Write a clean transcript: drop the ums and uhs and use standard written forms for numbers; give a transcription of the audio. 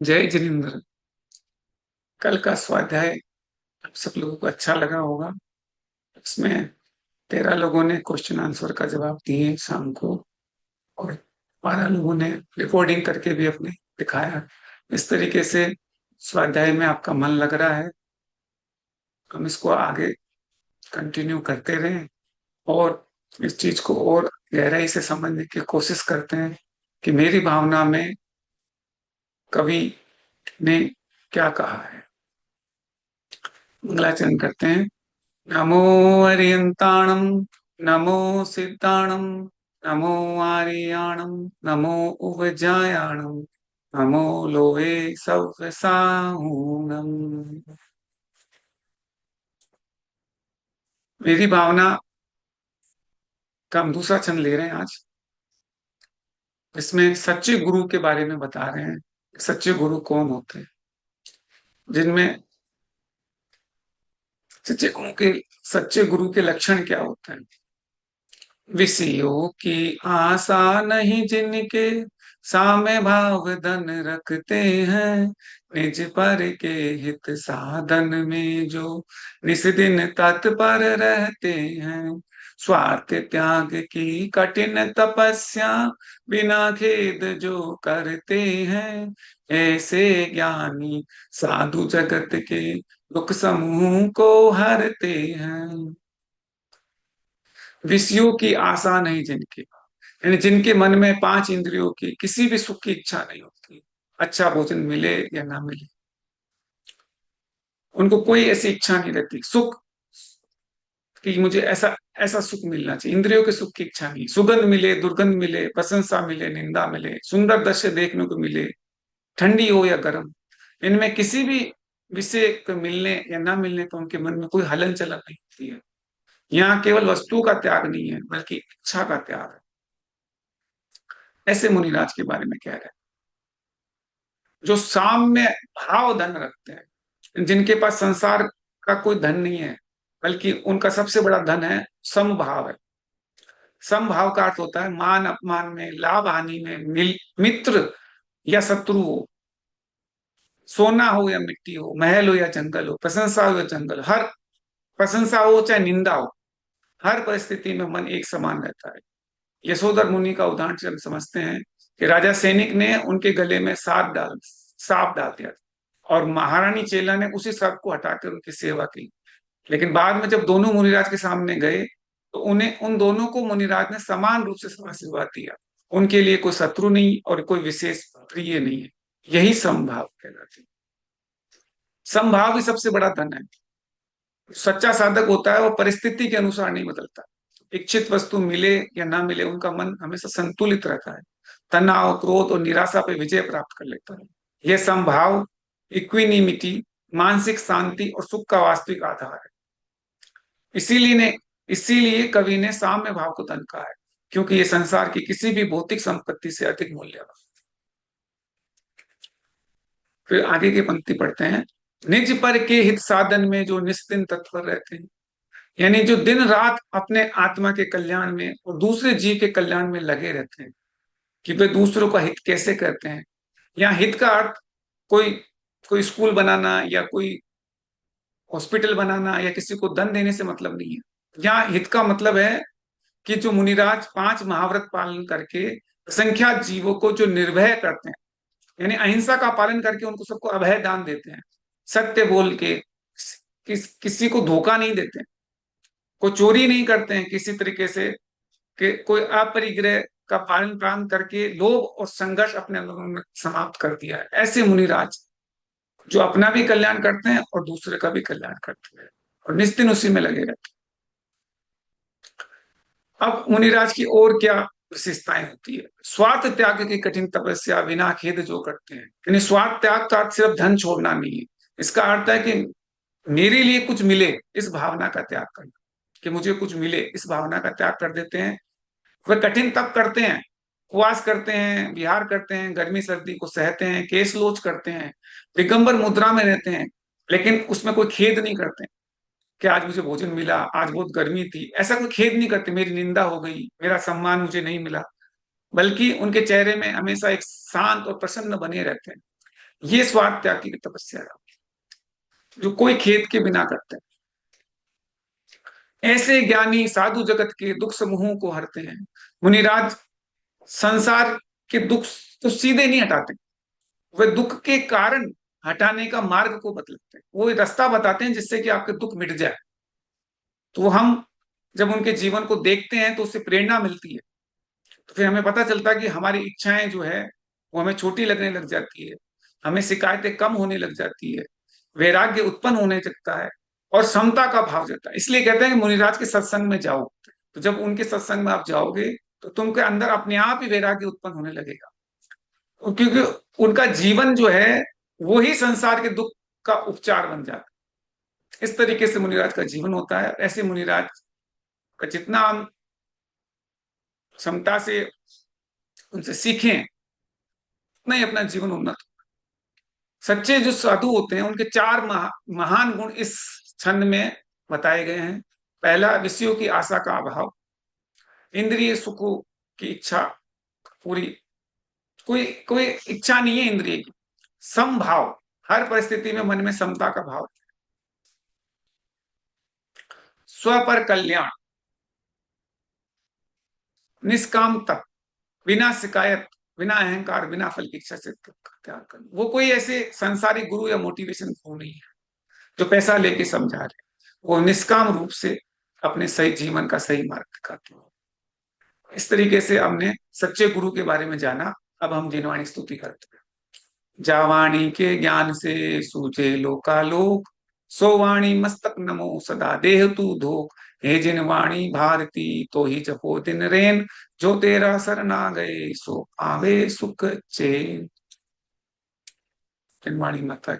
जय जिनेन्द्र। कल का स्वाध्याय आप सब लोगों को अच्छा लगा होगा। इसमें 13 लोगों ने क्वेश्चन आंसर का जवाब दिए शाम को, और 12 लोगों ने रिकॉर्डिंग करके भी अपने दिखाया। इस तरीके से स्वाध्याय में आपका मन लग रहा है। हम इसको आगे कंटिन्यू करते रहें और इस चीज को और गहराई से समझने की कोशिश करते हैं कि मेरी भावना में कवि ने क्या कहा है। मंगलाचरण करते हैं। नमो अरियंताणम, नमो सिद्धाणम, नमो आर्याणम, नमो उवजायाणम, नमो लोहे सव्यसाहूणम। मेरी भावना का हम दूसरा छंद ले रहे हैं आज। इसमें सच्चे गुरु के बारे में बता रहे हैं। सच्चे गुरु कौन होते हैं, जिनमें सच्चे गुरु के सच्चे गुरु के लक्षण क्या होते हैं। विषयों की आशा नहीं जिनके, साम्य भाव धन रखते हैं। निज पर के हित साधन में जो निस दिन तत्पर रहते हैं। स्वार्थ त्याग की कठिन तपस्या बिना खेद जो करते हैं। ऐसे ज्ञानी साधु जगत के दुख समूह को हरते हैं। विषयों की आशा नहीं जिनके, यानी जिनके मन में पांच इंद्रियों की किसी भी सुख की इच्छा नहीं होती, अच्छा भोजन मिले या ना मिले, उनको कोई ऐसी इच्छा नहीं रहती सुख कि मुझे ऐसा ऐसा सुख मिलना चाहिए। इंद्रियों के सुख की इच्छा नहीं। सुगंध मिले, दुर्गंध मिले, प्रशंसा मिले, निंदा मिले, सुंदर दृश्य देखने को मिले, ठंडी हो या गर्म, इनमें किसी भी विषय को मिलने या ना मिलने पर उनके मन में कोई हलन चलन नहीं होती है। यहाँ केवल वस्तु का त्याग नहीं है, बल्कि इच्छा का त्याग है। ऐसे मुनिराज के बारे में कह रहे हैं, जो साम्य भाव धन रखते हैं, जिनके पास संसार का कोई धन नहीं है, बल्कि उनका सबसे बड़ा धन है समभाव है। समभाव का अर्थ होता है मान अपमान में, लाभ हानि में, मित्र या शत्रु हो, सोना हो या मिट्टी हो, महल हो या जंगल हो, प्रशंसा हो या जंगल, हर प्रशंसा हो चाहे निंदा हो, हर परिस्थिति में मन एक समान रहता है। यशोधर मुनि का उदाहरण से हम समझते हैं कि राजा सैनिक ने उनके गले में सांप डाल दिया और महारानी चेला ने उसी सांप को हटाकर उनकी सेवा की। लेकिन बाद में जब दोनों मुनिराज के सामने गए, तो उन्हें उन दोनों को मुनिराज ने समान रूप से आशीर्वाद दिया। उनके लिए कोई शत्रु नहीं और कोई विशेष प्रिय नहीं है। यही समभाव कहलाते हैं। समभाव ही सबसे बड़ा धन है। सच्चा साधक होता है वो परिस्थिति के अनुसार नहीं बदलता। इच्छित वस्तु मिले या ना मिले, उनका मन हमेशा संतुलित रहता है। तनाव, क्रोध और निराशा पे विजय प्राप्त कर लेता है। यह समभाव, इक्विनिमिटी, मानसिक शांति और सुख का वास्तविक आधार है। इसीलिए कवि ने साम्य भाव को धन कहा है, क्योंकि ये संसार की किसी भी भौतिक संपत्ति से अधिक मूल्यवान। फिर आगे की पंक्ति पढ़ते हैं। निज पर के हित साधन में जो निस्दिन तत्पर रहते हैं, यानी जो दिन रात अपने आत्मा के कल्याण में और दूसरे जीव के कल्याण में लगे रहते हैं कि वे दूसरों का हित कैसे करते हैं। यहाँ हित का अर्थ कोई कोई स्कूल बनाना या कोई हॉस्पिटल बनाना या किसी को धन देने से मतलब नहीं है। यहाँ हित का मतलब है कि जो मुनिराज पांच महाव्रत पालन करके असंख्या जीवों को जो निर्भय करते हैं, यानी अहिंसा का पालन करके उनको सबको अभय दान देते हैं, सत्य बोल के किसी को धोखा नहीं देते हैं, कोई चोरी नहीं करते हैं किसी तरीके से, कि कोई अपरिग्रह का पालन प्राण करके लोभ और संघर्ष अपने अंदर उन्होंने समाप्त कर दिया है। ऐसे मुनिराज जो अपना भी कल्याण करते हैं और दूसरे का भी कल्याण करते हैं और निस्दिन उसी में लगे रहते हैं। अब मुनिराज की और क्या विशेषताएं होती है। स्वार्थ त्याग की कठिन तपस्या बिना खेद जो करते हैं, यानी स्वार्थ त्याग का अर्थ सिर्फ धन छोड़ना नहीं है। इसका अर्थ है कि मेरे लिए कुछ मिले, इस भावना का त्याग करना, कि मुझे कुछ मिले इस भावना का त्याग कर देते हैं। वे कठिन तप करते हैं, उपवास करते हैं, विहार करते हैं, गर्मी सर्दी को सहते हैं, केश लोच करते हैं, दिगंबर मुद्रा में रहते हैं, लेकिन उसमें कोई खेद नहीं करते कि आज मुझे भोजन मिला, आज बहुत गर्मी थी, ऐसा कोई खेद नहीं करते मेरी निंदा हो गई, मेरा सम्मान मुझे नहीं मिला। बल्कि उनके चेहरे में हमेशा एक शांत और प्रसन्न बने रहते हैं। ये स्वार्थ त्याग की तपस्या है, जो कोई खेद के बिना करते हैं। ऐसे ज्ञानी साधु जगत के दुख समूहों को हरते हैं। मुनिराज संसार के दुख तो सीधे नहीं हटाते, वे दुख के कारण हटाने का मार्ग को बतलाते हैं, वो रास्ता बताते हैं जिससे कि आपके दुख मिट जाए। तो हम जब उनके जीवन को देखते हैं तो उससे प्रेरणा मिलती है। तो फिर हमें पता चलता है कि हमारी इच्छाएं जो है वो हमें छोटी लगने लग जाती है, हमें शिकायतें कम होने लग जाती है, वैराग्य उत्पन्न होने लगता है, और समता का भाव जाता है। इसलिए कहते हैं कि मुनिराज के सत्संग में जाओ। तो जब उनके सत्संग में आप जाओगे तो तुमके अंदर अपने आप ही वैराग्य उत्पन्न होने लगेगा, क्योंकि उनका जीवन जो है वो ही संसार के दुख का उपचार बन जाता है। इस तरीके से मुनिराज का जीवन होता है। ऐसे मुनिराज का जितना हम क्षमता से उनसे सीखें उतना ही अपना जीवन उन्नत। सच्चे जो साधु होते हैं उनके चार महान गुण इस छंद में बताए गए हैं। पहला, विषयों की आशा का अभाव, इंद्रिय सुखों की इच्छा पूरी, कोई कोई इच्छा नहीं है इंद्रिय की। समभाव, हर परिस्थिति में मन में समता का भाव। स्व पर कल्याण, निष्काम तप, बिना शिकायत, बिना अहंकार, बिना फल की इच्छा से त्याग करना। वो कोई ऐसे संसारिक गुरु या मोटिवेशन गुरु नहीं है जो पैसा लेके समझा रहे, वो निष्काम रूप से अपने सही जीवन का सही मार्ग दिखाते हैं। इस तरीके से हमने सच्चे गुरु के बारे में जाना। अब हम जिनवाणी स्तुति करते हैं। जावाणी के ज्ञान से सूझे लोकालोक, सो वाणी मस्तक नमो सदा देह तू धोख। हे जिनवाणी भारती तो ही जपो दिन रेन, जो तेरा शरण आ गए सो आवे सुख चैन। जिनवाणी माता